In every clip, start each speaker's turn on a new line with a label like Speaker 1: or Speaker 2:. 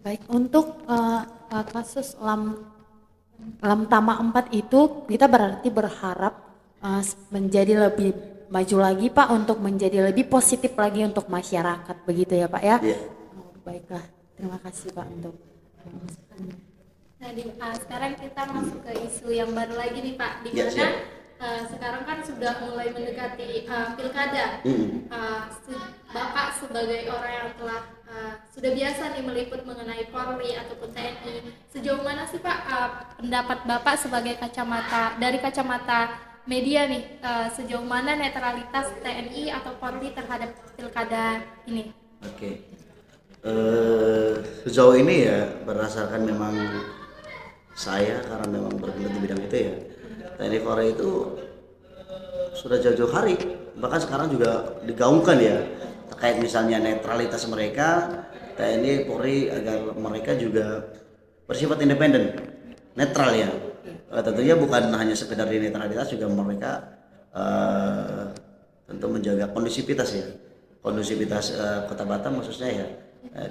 Speaker 1: Baik, untuk kasus Lamtama 4 itu kita berarti berharap menjadi lebih maju lagi Pak, untuk menjadi lebih positif lagi untuk masyarakat, begitu ya Pak ya.
Speaker 2: Iya.
Speaker 1: Oh, baiklah, terima kasih Pak untuk
Speaker 3: Nah, sekarang kita masuk ke isu yang baru lagi nih Pak, di
Speaker 2: Iya,
Speaker 3: mana
Speaker 2: siap.
Speaker 3: sekarang kan sudah mulai mendekati pilkada. Bapak sebagai orang yang telah sudah biasa nih meliput mengenai Polri ataupun TNI, sejauh mana sih Pak pendapat Bapak sebagai kacamata media nih, sejauh mana netralitas TNI atau Polri terhadap pilkada ini?
Speaker 2: Oke. Sejauh ini ya berdasarkan memang saya karena memang bergelut di bidang itu ya, TNI Polri itu sudah jauh-jauh hari, bahkan sekarang juga digaungkan ya terkait misalnya netralitas mereka, TNI Polri, agar mereka juga bersifat independen, netral ya. Tentunya bukan hanya sekedar di netralitas, juga mereka tentu menjaga kondusivitas ya, kondusivitas Kota Batam khususnya ya,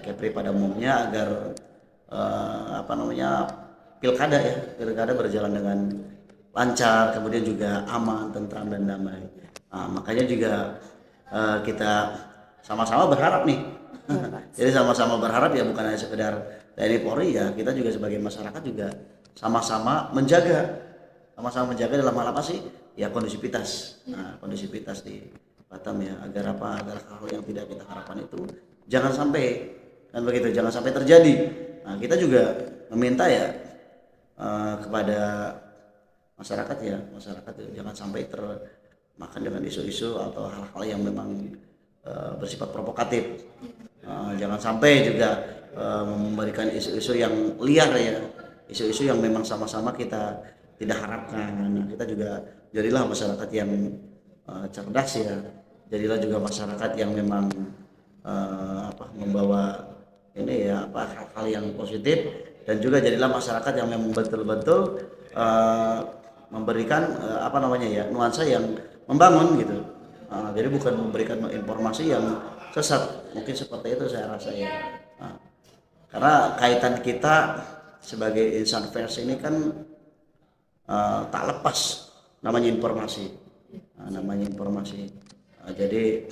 Speaker 2: Kepri pada umumnya, agar pilkada berjalan dengan lancar, kemudian juga aman, tentram dan damai. Makanya juga kita sama-sama berharap nih. Jadi sama-sama berharap ya, bukan hanya sekedar TNI Polri ya, kita juga sebagai masyarakat juga sama-sama menjaga dalam hal apa sih? Ya kondusivitas. Kondusivitas di Batam ya, agar hal yang tidak kita harapkan itu jangan sampai, kan begitu, jangan sampai terjadi. Kita juga meminta ya kepada masyarakat ya jangan sampai termakan dengan isu-isu atau hal-hal yang memang bersifat provokatif. Jangan sampai juga memberikan isu-isu yang liar ya, isu-isu yang memang sama-sama kita tidak harapkan. Kita juga jadilah masyarakat yang cerdas ya, jadilah juga masyarakat yang memang membawa ini ya hal-hal yang positif, dan juga jadilah masyarakat yang memang betul-betul memberikan nuansa yang membangun gitu. Jadi bukan memberikan informasi yang sesat, mungkin seperti itu saya rasa ya. Karena kaitan kita sebagai insan pers ini kan tak lepas namanya informasi. Jadi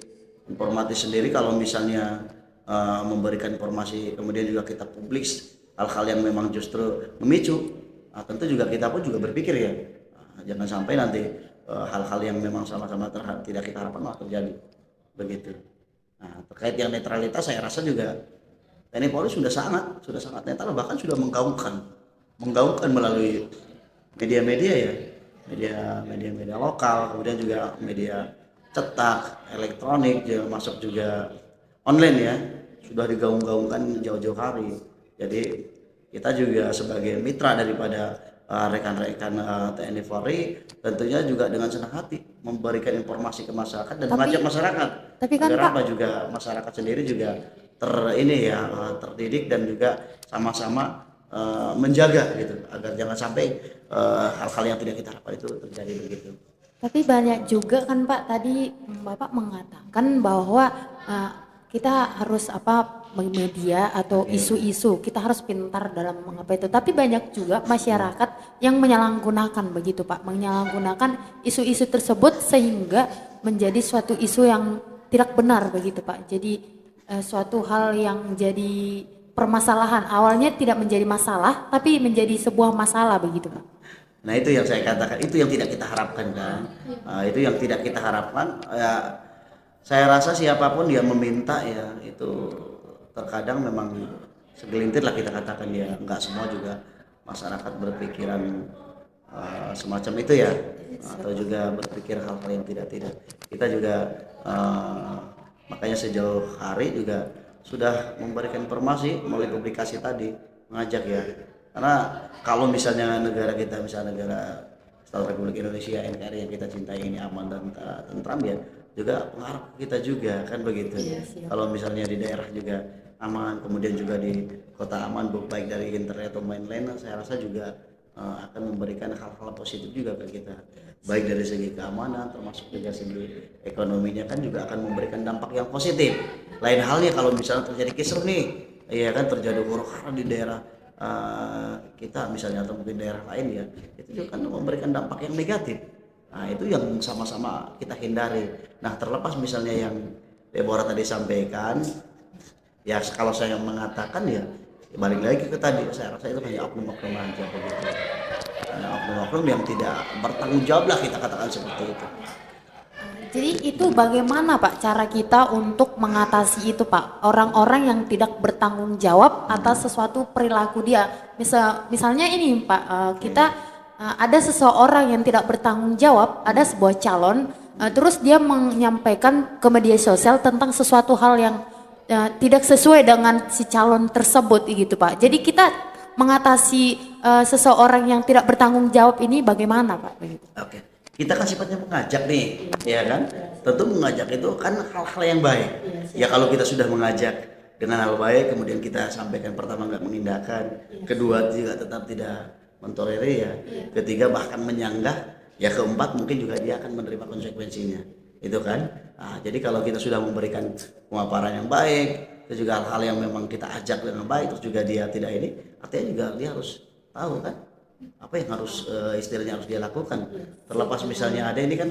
Speaker 2: informasi sendiri kalau misalnya memberikan informasi kemudian juga kita publis hal-hal yang memang justru memicu, tentu juga kita pun juga berpikir ya, jangan sampai nanti hal-hal yang memang sama-sama tidak kita harapkan malah terjadi begitu. Terkait yang netralitas, saya rasa juga TNI Polri sudah sangat netral, bahkan sudah menggaungkan melalui media-media ya, media lokal, kemudian juga media cetak, elektronik, masuk juga online ya, sudah digaung-gaungkan jauh-jauh hari. Jadi kita juga sebagai mitra daripada rekan-rekan TNI Polri tentunya juga dengan senang hati memberikan informasi ke masyarakat dan mengajak masyarakat
Speaker 1: kan,
Speaker 2: agar juga masyarakat sendiri juga terdidik dan juga sama-sama menjaga gitu, agar jangan sampai hal-hal yang tidak kita harapkan itu terjadi begitu.
Speaker 1: Tapi banyak juga kan Pak, tadi Bapak mengatakan bahwa kita harus media atau isu-isu, kita harus pintar dalam mengapa itu. Tapi banyak juga masyarakat yang menyalahgunakan begitu Pak, menyalahgunakan isu-isu tersebut sehingga menjadi suatu isu yang tidak benar begitu Pak. Jadi suatu hal yang jadi permasalahan, awalnya tidak menjadi masalah tapi menjadi sebuah masalah begitu Pak.
Speaker 2: Nah itu yang saya katakan, itu yang tidak kita harapkan kan. Itu yang tidak kita harapkan ya. Saya rasa siapapun dia meminta ya, itu terkadang memang segelintir lah kita katakan ya, nggak semua juga masyarakat berpikiran semacam itu ya, atau juga berpikir hal-hal yang tidak. Kita juga makanya sejauh hari juga sudah memberikan informasi melalui publikasi tadi, mengajak ya. Karena kalau misalnya negara kita, misalnya negara Kesatuan Republik Indonesia NKRI yang kita cintai ini aman dan tentram ya, juga pengaruh kita juga kan begitu. Kalau misalnya di daerah juga aman, kemudian juga di kota aman, baik dari internet atau lain-lain, saya rasa juga akan memberikan hal-hal positif juga ke kita, baik dari segi keamanan termasuk juga segi ekonominya, kan juga akan memberikan dampak yang positif. Lain halnya kalau misalnya terjadi kisruh nih iya kan terjadi huru-hara di daerah kita misalnya atau mungkin daerah lain ya, itu juga kan memberikan dampak yang negatif. Nah itu yang sama-sama kita hindari. Nah terlepas misalnya yang Deborah tadi sampaikan, ya kalau saya mengatakan ya balik lagi ke tadi, saya rasa itu hanya oknum-oknum aja begitu. Hanya oknum-oknum yang tidak bertanggung jawab lah, kita katakan seperti itu.
Speaker 1: Jadi itu bagaimana Pak cara kita untuk mengatasi itu Pak? Orang-orang yang tidak bertanggung jawab atas sesuatu perilaku dia. Misalnya ini Pak, kita ada seseorang yang tidak bertanggung jawab, ada sebuah calon, terus dia menyampaikan ke media sosial tentang sesuatu hal yang tidak sesuai dengan si calon tersebut gitu Pak. Jadi kita mengatasi seseorang yang tidak bertanggung jawab ini bagaimana Pak? Begitu.
Speaker 2: Oke. Kita kan sifatnya mengajak nih, ya kan? Tentu mengajak itu kan hal-hal yang baik. Ya kalau kita sudah mengajak dengan hal baik, kemudian kita sampaikan pertama nggak mengindahkan, kedua juga tetap tidak mentolerir ya, ketiga bahkan menyanggah, ya keempat mungkin juga dia akan menerima konsekuensinya, itu kan? Nah, jadi kalau kita sudah memberikan pemaparan yang baik, itu juga hal-hal yang memang kita ajak dengan baik, terus juga dia tidak ini, artinya juga dia harus tahu kan? Apa yang harus istilahnya harus dia lakukan, terlepas misalnya ada ini kan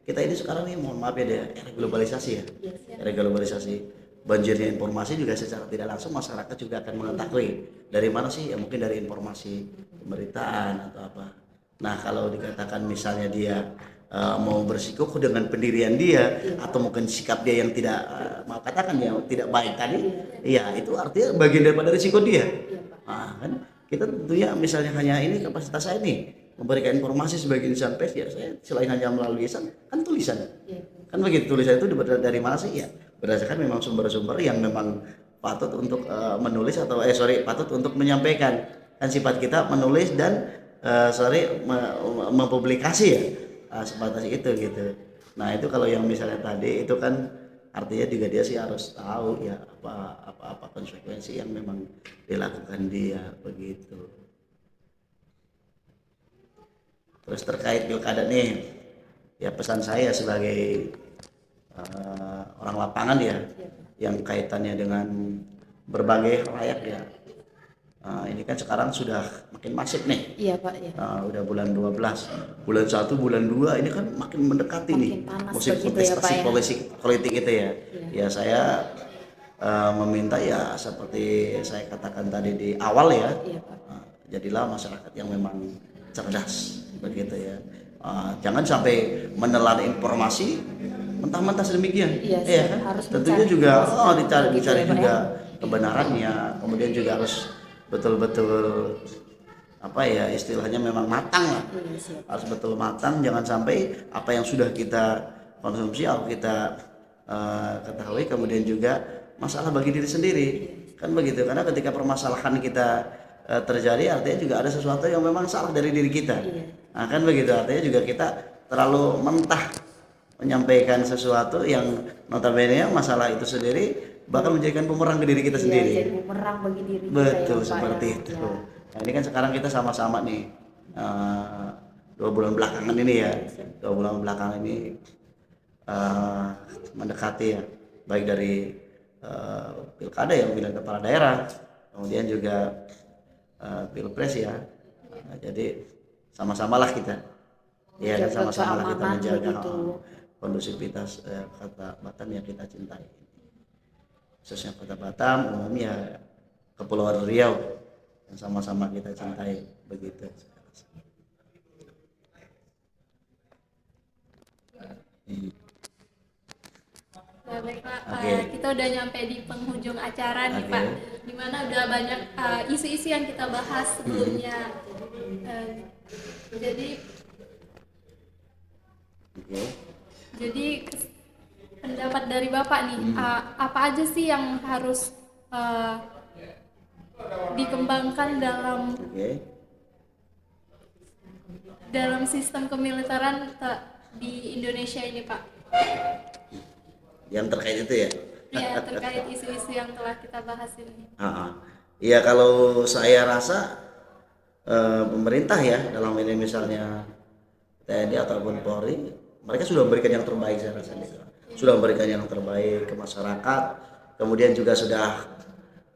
Speaker 2: kita ini sekarang nih mohon maaf ya era globalisasi ya, era globalisasi banjirnya informasi juga secara tidak langsung masyarakat juga akan mengetahui dari mana sih ya, mungkin dari informasi pemberitaan atau apa. Nah kalau dikatakan misalnya dia mau bersikukuh dengan pendirian dia atau mungkin sikap dia yang tidak mau katakan yang tidak baik tadi, ya itu artinya bagian daripada risiko dia. Nah, kan kita tentunya misalnya hanya ini kapasitas saya nih memberikan informasi sebagai insan pers ya, saya selain hanya melalui lisan kan tulisan, kan begitu. Tulisan itu dari mana sih ya, berdasarkan memang sumber-sumber yang memang patut untuk menulis atau patut untuk menyampaikan. Kan sifat kita menulis dan mempublikasi ya, sebatas itu gitu. Nah itu kalau yang misalnya tadi itu kan artinya juga dia sih harus tahu ya apa konsekuensi yang memang dilakukan dia begitu. Terus terkait pilkada nih, ya pesan saya sebagai orang lapangan ya, yang kaitannya dengan berbagai rakyat ya. Ini kan sekarang sudah makin masif nih.
Speaker 1: Iya Pak ya.
Speaker 2: Udah bulan 12, bulan 1, bulan 2 ini kan makin mendekati
Speaker 1: Makin
Speaker 2: nih musim kontestasi
Speaker 1: ya,
Speaker 2: politik itu ya. Ya saya meminta ya seperti saya katakan tadi di awal ya, jadilah masyarakat yang memang cerdas begitu ya. Jangan sampai menelan informasi mentah-mentah sedemikian.
Speaker 1: Iya
Speaker 2: kan?
Speaker 1: Harus
Speaker 2: tentunya juga dicari
Speaker 1: ya,
Speaker 2: juga kebenarannya, kemudian juga harus betul-betul apa ya istilahnya memang matang lah. Harus betul matang, jangan sampai apa yang sudah kita konsumsi atau kita ketahui kemudian juga masalah bagi diri sendiri, kan begitu. Karena ketika permasalahan kita terjadi artinya juga ada sesuatu yang memang salah dari diri kita. Nah kan begitu, artinya juga kita terlalu mentah menyampaikan sesuatu yang notabene masalah itu sendiri bahkan menjadikan bumerang ke diri kita sendiri.
Speaker 1: Jadi bumerang bagi diri kita.
Speaker 2: Betul ya, seperti itu. Ya. Nah ini kan sekarang kita sama-sama nih 2 bulan belakangan ini ya, 2 bulan belakangan ini mendekati ya, baik dari pilkada ya, pemilihan kepala daerah, kemudian juga pilpres ya. Jadi sama-samalah kita, ya kan sama-samalah kita menjaga kondusivitas kota Batam yang kita cintai. Khususnya kota Batam, umumnya Kepulauan Riau yang sama-sama kita cintai begitu.
Speaker 3: Baik Pak, kita udah nyampe di penghujung acara nih Pak, dimana udah banyak isu-isu yang kita bahas sebelumnya. Jadi pendapat dari Bapak nih, apa aja sih yang harus dikembangkan dalam sistem kemiliteran di Indonesia ini Pak?
Speaker 2: Yang terkait itu ya?
Speaker 3: Iya, terkait isu-isu yang telah kita bahas ini.
Speaker 2: Iya, kalau saya rasa pemerintah ya dalam ini misalnya TNI ataupun Polri, mereka sudah memberikan yang terbaik saya rasa. Sudah memberikan yang terbaik ke masyarakat, kemudian juga sudah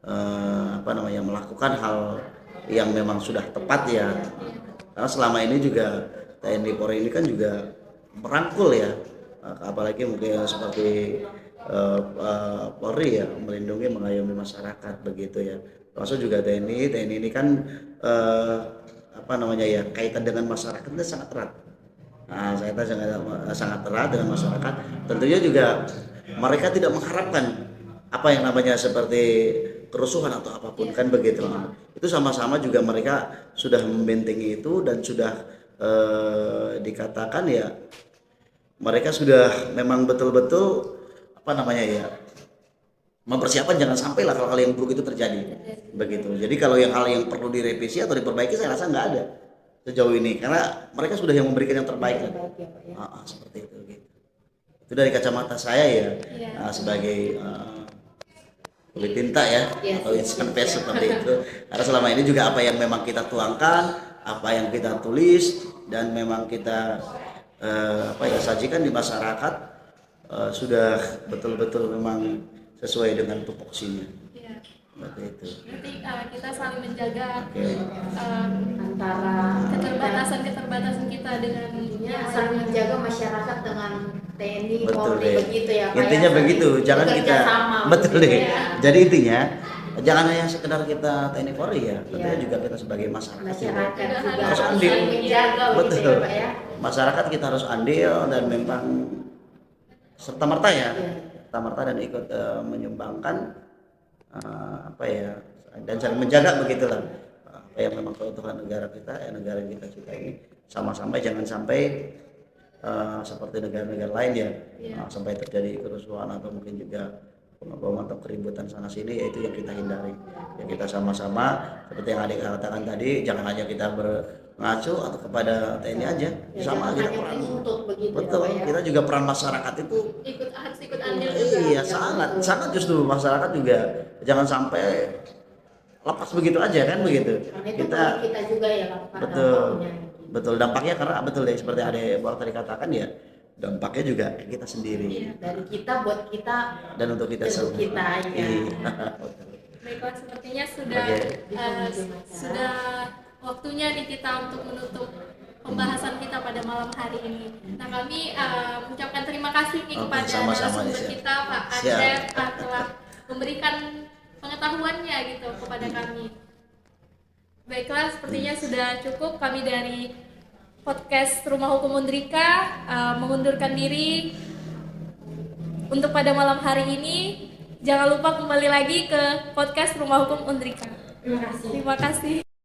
Speaker 2: melakukan hal yang memang sudah tepat ya. Karena selama ini juga TNI Polri ini kan juga merangkul ya, apalagi mungkin seperti Polri ya, melindungi mengayomi masyarakat begitu ya. Termasuk juga TNI ini kan kaitan dengan masyarakat itu sangat erat. Nah, saya tahu sangat erat dengan masyarakat. Tentunya juga mereka tidak mengharapkan apa yang namanya seperti kerusuhan atau apapun kan begitu. Itu sama-sama juga mereka sudah membentengi itu dan sudah dikatakan ya mereka sudah memang betul-betul mempersiapkan jangan sampai lah hal yang buruk itu terjadi begitu. Jadi kalau hal yang perlu direvisi atau diperbaiki saya rasa nggak ada sejauh ini karena mereka sudah yang memberikan yang terbaik kan. Seperti itu gitu. Itu dari kacamata saya ya, sebagai kulit tinta ya, atau insan pers seperti itu. Karena selama ini juga apa yang memang kita tuangkan, apa yang kita tulis dan memang kita sajikan di masyarakat sudah betul-betul memang sesuai dengan tupoksinya. Seperti itu.
Speaker 3: Nanti kita saling menjaga
Speaker 1: Antara
Speaker 3: keterbatasan kita dengan
Speaker 1: saling menjaga masyarakat dengan TNI
Speaker 2: Betul
Speaker 1: Polri
Speaker 2: deh.
Speaker 1: begitu ya Pak.
Speaker 2: Intinya begitu, jangan
Speaker 1: Bekerja
Speaker 2: kita
Speaker 1: sama,
Speaker 2: betul
Speaker 1: begitu
Speaker 2: deh.
Speaker 1: ya.
Speaker 2: Jadi intinya jangan hanya sekedar kita TNI Polri ya, tentunya juga kita sebagai masyarakat juga
Speaker 1: Masyarakat juga
Speaker 2: harus
Speaker 1: harus
Speaker 2: andil.
Speaker 1: saling menjaga begitu
Speaker 2: Betul.
Speaker 1: ya Pak ya.
Speaker 2: Masyarakat kita harus andil dan memang serta merta ya, serta merta dan ikut menyumbangkan dan saling menjaga begitulah apa yang memang keutuhan negara kita negara kita juga ini sama-sama jangan sampai seperti negara-negara lain ya sampai terjadi kerusuhan atau mungkin juga pengeboman atau keributan sana sini, yaitu yang kita hindari ya. Kita sama-sama seperti yang adik katakan tadi, jangan hanya kita mengacu atau kepada TNI aja
Speaker 1: Ya,
Speaker 2: sama
Speaker 1: jangan
Speaker 2: kita
Speaker 1: hanya
Speaker 2: peran
Speaker 1: menuntut begitu ya,
Speaker 2: betul
Speaker 1: Pak ya.
Speaker 2: kita juga peran masyarakat itu
Speaker 3: harus ikut andil juga.
Speaker 2: iya sangat justru masyarakat juga jangan sampai lepas begitu aja kan begitu.
Speaker 1: Karena itu
Speaker 2: Kita
Speaker 1: kita juga ya lakukan
Speaker 2: betul
Speaker 1: dampaknya.
Speaker 2: betul dampaknya karena betul deh seperti adik Bor tadi katakan ya, dampaknya juga kita sendiri
Speaker 1: Dari kita buat kita
Speaker 2: dan untuk kita
Speaker 1: untuk
Speaker 2: semua.
Speaker 1: kita ya.
Speaker 2: Iya.
Speaker 3: Baiklah, sepertinya sudah sudah waktunya nih kita untuk menutup pembahasan kita pada malam hari ini. Nah, kami mengucapkan terima kasih nih
Speaker 2: Oke,
Speaker 3: kepada
Speaker 2: sama-sama,
Speaker 3: narasumber
Speaker 2: siap.
Speaker 3: kita Pak
Speaker 2: Siap.
Speaker 3: Acep telah memberikan pengetahuannya gitu kepada kami. Baiklah, sepertinya sudah cukup. Kami dari podcast Rumah Hukum Undrika mengundurkan diri untuk pada malam hari ini. Jangan lupa kembali lagi ke podcast Rumah Hukum Undrika.
Speaker 1: Terima kasih.
Speaker 3: Terima kasih.